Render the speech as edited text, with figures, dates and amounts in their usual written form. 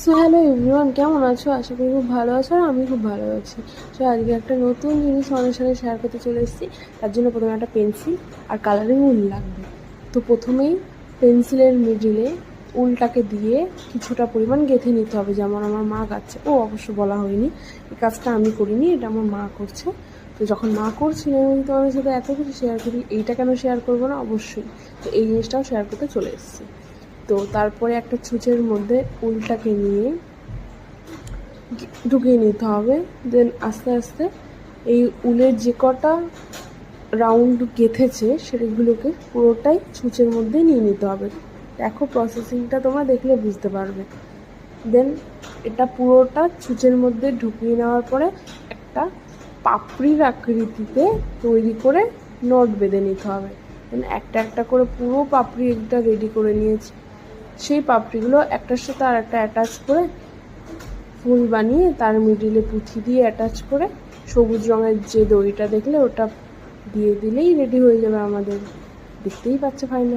So hello everyone, কেমন আছো? আশা করি খুব ভালো আছো আর আমি খুব ভালো আছি। সো আজকে একটা নতুন জিনিস তোমাদের সাথে শেয়ার করতে চলে এসেছি। তার জন্য প্রথমে একটা পেন্সিল আর কালারিং উল লাগবে। তো প্রথমেই পেন্সিলের মিডিলে উলটাকে দিয়ে কিছুটা পরিমাণ গেঁথে নিতে হবে, যেমন আমার মা গাচ্ছে। অবশ্য বলা হয়নি, এই কাজটা আমি করিনি, এটা আমার মা করছে। তো যখন মা করছিল আমি তোমাদের সাথে এত কিছু শেয়ার করি, এইটা কেন শেয়ার করবো না? অবশ্যই। তো এই জিনিসটাও শেয়ার করতে চলে এসেছি। তো তারপরে একটা ছুঁচের মধ্যে উলটাকে নিয়ে ঢুকিয়ে নিতে হবে। দেন আস্তে আস্তে এই উলের যে কটা রাউন্ড গেঁথেছে সেগুলোকে পুরোটাই ছুঁচের মধ্যে নিয়ে নিতে হবে। দেখো, প্রসেসিংটা তোমরা দেখলে বুঝতে পারবে। দেন এটা পুরোটা ছুঁচের মধ্যে ঢুকিয়ে নেওয়ার পরে একটা পাপড়ির আকৃতিতে তৈরি করে নট বেঁধে নিতে হবে। দেন একটা একটা করে পুরো পাপড়িটা রেডি করে নিয়েছি। সেই পাপড়িগুলো একটার সাথে আর একটা অ্যাটাচ করে ফুল বানিয়ে তার মিডিলে পুঁথি দিয়ে অ্যাটাচ করে সবুজ রঙের যে দড়িটা দেখলে ওটা দিয়ে দিলেই রেডি হয়ে যাবে আমাদের। দেখতেই পাচ্ছে ফাইনাল।